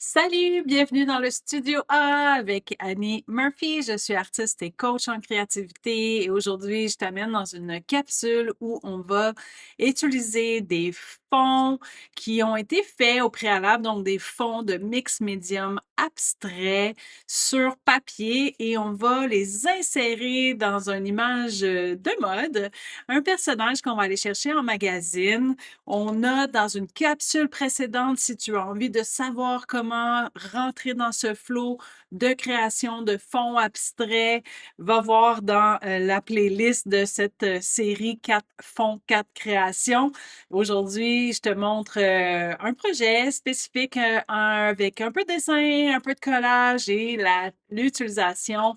Salut, bienvenue dans le studio A avec Annie Murphy. Je suis artiste et coach en créativité et aujourd'hui, je t'amène dans une capsule où on va utiliser des fonds qui ont été faits au préalable, donc des fonds de mix médium abstrait sur papier et on va les insérer dans une image de mode, un personnage qu'on va aller chercher en magazine. On a dans une capsule précédente, si tu as envie de savoir comment rentrer dans ce flow de création de fonds abstraits, va voir dans la playlist de cette série 4 fonds, 4 créations. Aujourd'hui, je te montre un projet spécifique avec un peu de dessin, un peu de collage et l'utilisation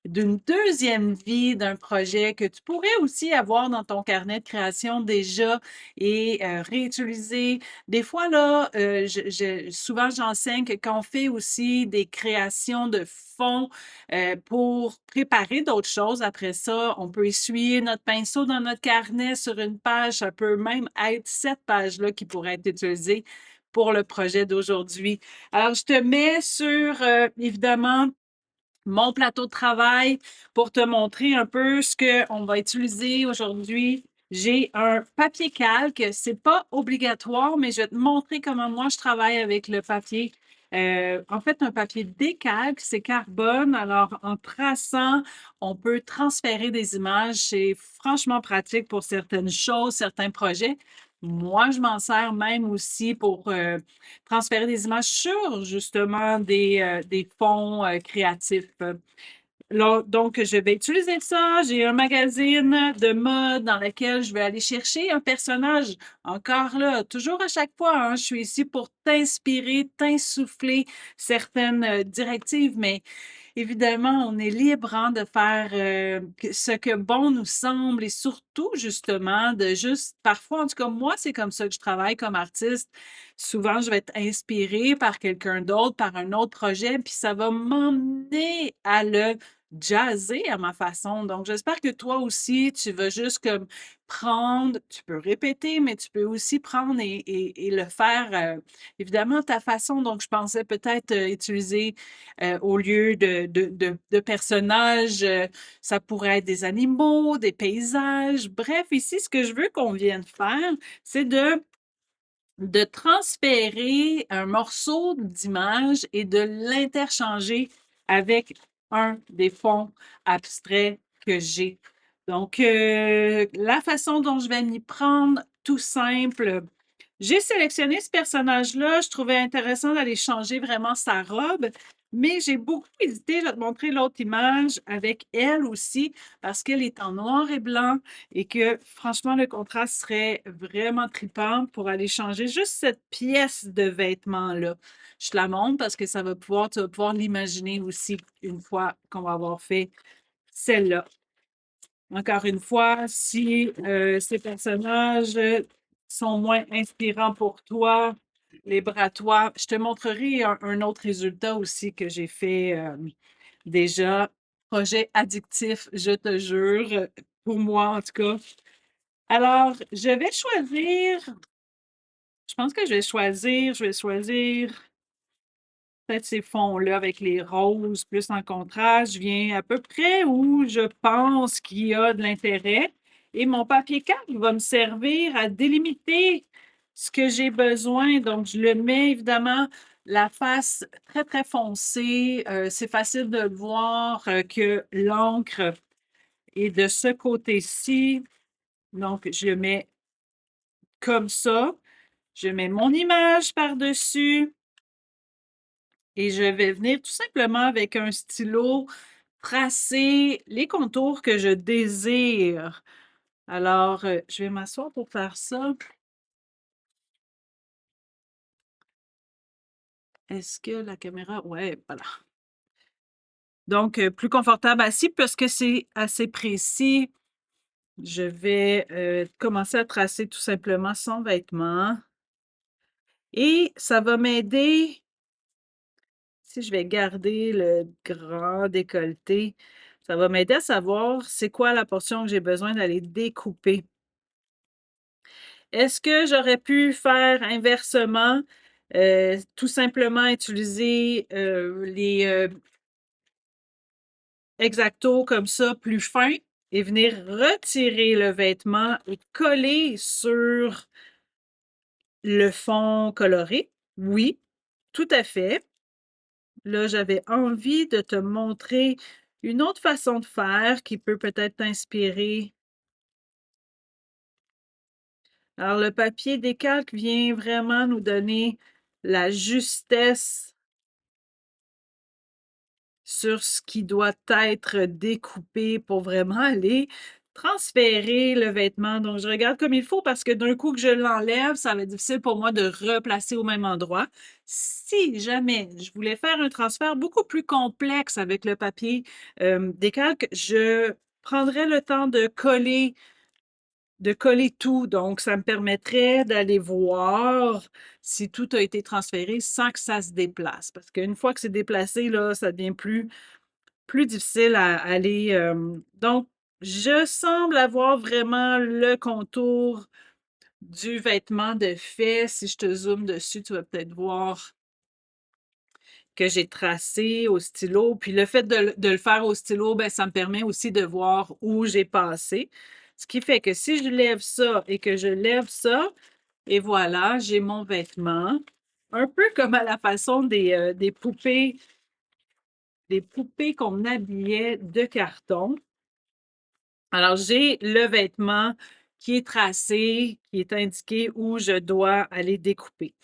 d'une deuxième vie d'un projet que tu pourrais aussi avoir dans ton carnet de création déjà et réutiliser. Des fois, là, souvent, j'enseigne que quand on fait aussi des créations de fonds pour préparer d'autres choses, après ça, on peut essuyer notre pinceau dans notre carnet sur une page. Ça peut même être cette page-là qui pourrait être utilisée pour le projet d'aujourd'hui. Alors, je te mets sur, évidemment, mon plateau de travail pour te montrer un peu ce qu'on va utiliser aujourd'hui. J'ai un papier calque, c'est pas obligatoire, mais je vais te montrer comment moi je travaille avec le papier. En fait, un papier décalque, c'est carbone. Alors, en traçant, on peut transférer des images. C'est franchement pratique pour certaines choses, certains projets. Moi, je m'en sers même aussi pour transférer des images sur justement des fonds créatifs. Là, donc, je vais utiliser ça. J'ai un magazine de mode dans lequel je vais aller chercher un personnage. Encore là, toujours à chaque fois, hein, je suis ici pour t'inspirer, t'insuffler certaines directives, mais évidemment, on est libre, hein, de faire, ce que bon nous semble et surtout, justement, de juste parfois, en tout cas, moi, c'est comme ça que je travaille comme artiste. Souvent, je vais être inspirée par quelqu'un d'autre, par un autre projet, puis ça va m'emmener à le jazzer à ma façon. Donc, j'espère que toi aussi, tu vas juste comme prendre, tu peux répéter, mais tu peux aussi prendre et le faire, évidemment, à ta façon. Donc, je pensais peut-être, utiliser au lieu de personnages, ça pourrait être des animaux, des paysages. Bref, ici, ce que je veux qu'on vienne faire, c'est de transférer un morceau d'image et de l'interchanger avec un des fonds abstraits que j'ai. Donc, la façon dont je vais m'y prendre, tout simple, j'ai sélectionné ce personnage-là. Je trouvais intéressant d'aller changer vraiment sa robe, mais j'ai beaucoup hésité. Je vais te montrer l'autre image avec elle aussi, parce qu'elle est en noir et blanc et que franchement, le contraste serait vraiment trippant pour aller changer juste cette pièce de vêtement-là. Je te la montre parce que tu vas pouvoir l'imaginer aussi une fois qu'on va avoir fait celle-là. Encore une fois, si ces personnages sont moins inspirants pour toi, libre à toi. Je te montrerai un autre résultat aussi que j'ai fait déjà. Projet addictif, je te jure, pour moi en tout cas. Alors, je pense que je vais choisir peut-être ces fonds-là avec les roses plus en contraste. Je viens à peu près où je pense qu'il y a de l'intérêt. Et mon papier calque va me servir à délimiter ce que j'ai besoin. Donc, je le mets évidemment la face très, très foncée. C'est facile de le voir que l'encre est de ce côté-ci. Donc, je le mets comme ça. Je mets mon image par-dessus et je vais venir tout simplement avec un stylo tracer les contours que je désire. Alors, je vais m'asseoir pour faire ça. Est-ce que la caméra ouais, voilà. Donc, plus confortable assis parce que c'est assez précis. Je vais, commencer à tracer tout simplement son vêtement et ça va m'aider si je vais garder le grand décolleté, ça va m'aider à savoir c'est quoi la portion que j'ai besoin d'aller découper. Est-ce que j'aurais pu faire inversement? Tout simplement utiliser, les, X-Acto comme ça, plus fin et venir retirer le vêtement et coller sur le fond coloré. Oui, tout à fait. Là, j'avais envie de te montrer une autre façon de faire qui peut peut-être t'inspirer. Alors, le papier décalque vient vraiment nous donner la justesse sur ce qui doit être découpé pour vraiment aller transférer le vêtement. Donc, je regarde comme il faut parce que d'un coup que je l'enlève, ça va être difficile pour moi de replacer au même endroit. Si jamais je voulais faire un transfert beaucoup plus complexe avec le papier décalque, je prendrais le temps de coller tout. Donc, ça me permettrait d'aller voir si tout a été transféré sans que ça se déplace. Parce qu'une fois que c'est déplacé, là, ça devient plus difficile à aller, donc je semble avoir vraiment le contour du vêtement de fait. Si je te zoome dessus, tu vas peut-être voir que j'ai tracé au stylo. Puis le fait de le faire au stylo, ben, ça me permet aussi de voir où j'ai passé. Ce qui fait que si je lève ça et que je lève ça, et voilà, j'ai mon vêtement. Un peu comme à la façon des poupées qu'on habillait de carton. Alors, j'ai le vêtement qui est tracé, qui est indiqué où je dois aller découper.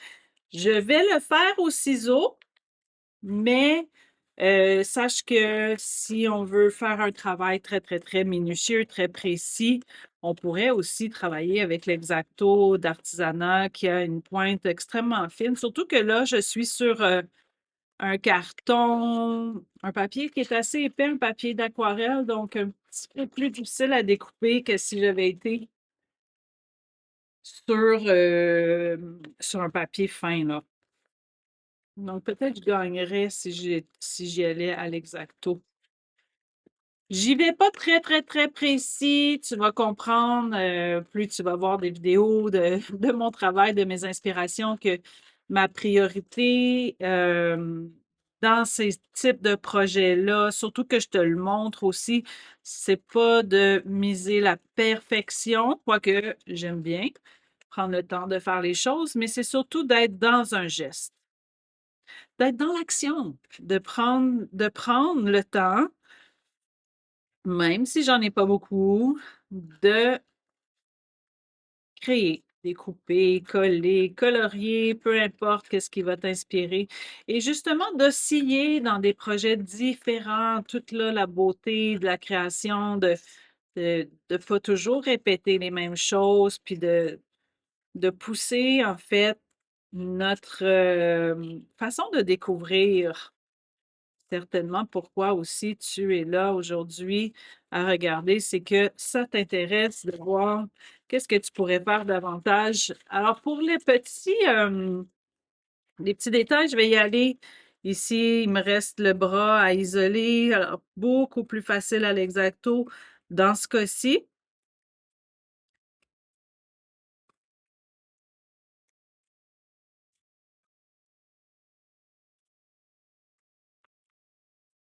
Je vais le faire au ciseau, mais sache que si on veut faire un travail très, très, très minutieux, très précis, on pourrait aussi travailler avec l'X-Acto d'artisanat qui a une pointe extrêmement fine. Surtout que là, je suis sur un carton, un papier qui est assez épais, un papier d'aquarelle, donc un petit peu plus difficile à découper que si j'avais été sur un papier fin, là. Donc peut-être je gagnerais si j'y allais à l'exacto. J'y vais pas très, très, très précis. Tu vas comprendre, plus tu vas voir des vidéos de de mon travail, de mes inspirations, que ma priorité, dans ces types de projets-là, surtout que je te le montre aussi, c'est pas de miser la perfection, quoique j'aime bien prendre le temps de faire les choses, mais c'est surtout d'être dans un geste, d'être dans l'action, de prendre le temps, même si j'en ai pas beaucoup, de créer, découper, coller, colorier, peu importe qu'est-ce qui va t'inspirer et justement d'osciller dans des projets différents, toute là la beauté de la création, de pas toujours répéter les mêmes choses, puis de pousser en fait notre, façon de découvrir. Certainement, pourquoi aussi tu es là aujourd'hui à regarder, c'est que ça t'intéresse de voir qu'est-ce que tu pourrais faire davantage. Alors pour les petits détails, je vais y aller. Ici, il me reste le bras à isoler, alors beaucoup plus facile à l'exacto dans ce cas-ci.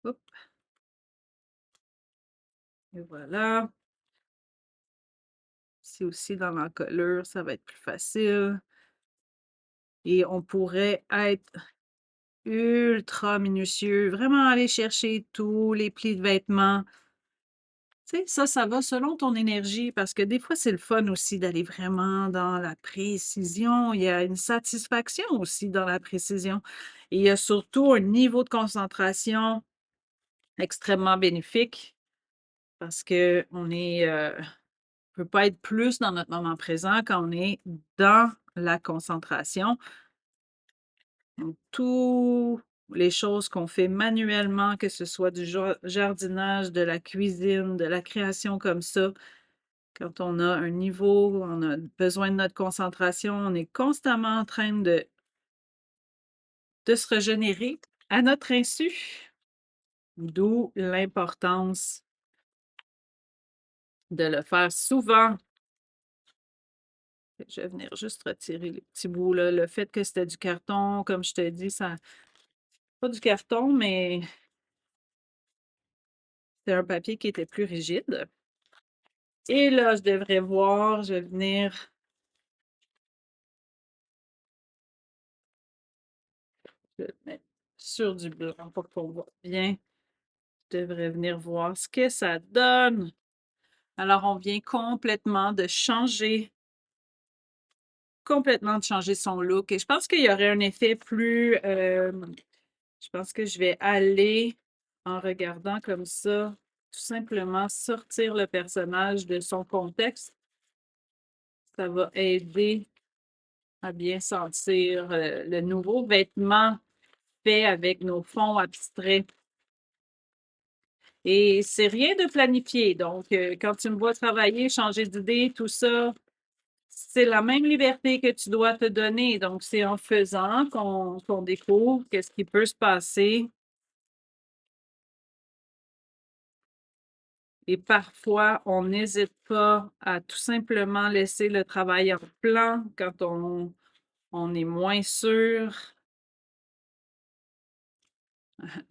Oups, et voilà. Ici aussi dans l'encolure, ça va être plus facile et on pourrait être ultra minutieux, vraiment aller chercher tous les plis de vêtements. Tu sais, ça va selon ton énergie parce que des fois, c'est le fun aussi d'aller vraiment dans la précision. Il y a une satisfaction aussi dans la précision et il y a surtout un niveau de concentration extrêmement bénéfique parce peut pas être plus dans notre moment présent quand on est dans la concentration. Donc, tous les choses qu'on fait manuellement, que ce soit du jardinage, de la cuisine, de la création comme ça, quand on a un niveau, on a besoin de notre concentration, on est constamment en train de se régénérer à notre insu. D'où l'importance de le faire souvent. Je vais venir juste retirer les petits bouts, là. Le fait que c'était du carton, comme je te dis, ça pas du carton, mais c'est un papier qui était plus rigide. Et là, je devrais voir, je vais venir, je vais le mettre sur du blanc pour qu'on voit bien. Je devrais venir voir ce que ça donne. Alors, on vient complètement de changer son look. Et je pense qu'il y aurait un effet plus, je pense que je vais aller en regardant comme ça, tout simplement sortir le personnage de son contexte. Ça va aider à bien sentir le nouveau vêtement fait avec nos fonds abstraits. Et c'est rien de planifié. Donc, quand tu me vois travailler, changer d'idée, tout ça, c'est la même liberté que tu dois te donner. Donc, c'est en faisant qu'on découvre qu'est-ce qui peut se passer. Et parfois, on n'hésite pas à tout simplement laisser le travail en plan quand on est moins sûr.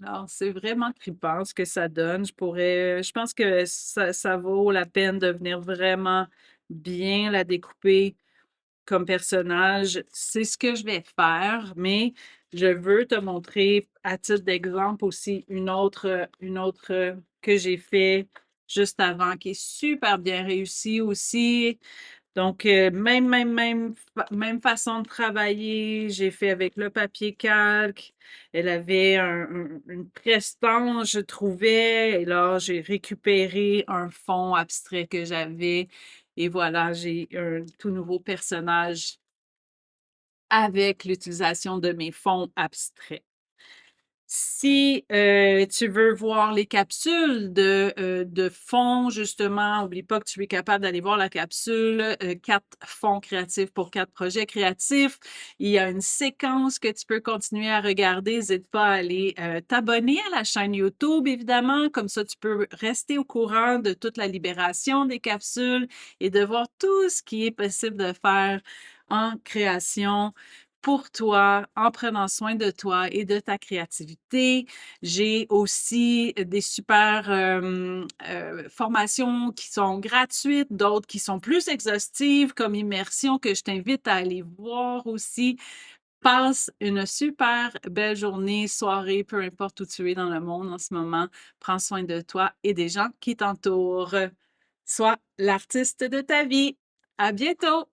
Alors, c'est vraiment trippant ce que ça donne. Je pense que ça vaut la peine de venir vraiment bien la découper comme personnage. C'est ce que je vais faire, mais je veux te montrer à titre d'exemple aussi une autre que j'ai fait juste avant, qui est super bien réussie aussi. Donc, même façon de travailler, j'ai fait avec le papier calque. Elle avait une prestance, je trouvais. Et là, j'ai récupéré un fond abstrait que j'avais. Et voilà, j'ai un tout nouveau personnage avec l'utilisation de mes fonds abstraits. Si tu veux voir les capsules de fonds, justement, n'oublie pas que tu es capable d'aller voir la capsule 4 fonds créatifs pour 4 projets créatifs. Il y a une séquence que tu peux continuer à regarder. N'hésite pas à aller t'abonner à la chaîne YouTube, évidemment. Comme ça, tu peux rester au courant de toute la libération des capsules et de voir tout ce qui est possible de faire en création pour toi, en prenant soin de toi et de ta créativité. J'ai aussi des super formations qui sont gratuites, d'autres qui sont plus exhaustives, comme Immersion, que je t'invite à aller voir aussi. Passe une super belle journée, soirée, peu importe où tu es dans le monde en ce moment. Prends soin de toi et des gens qui t'entourent. Sois l'artiste de ta vie. À bientôt!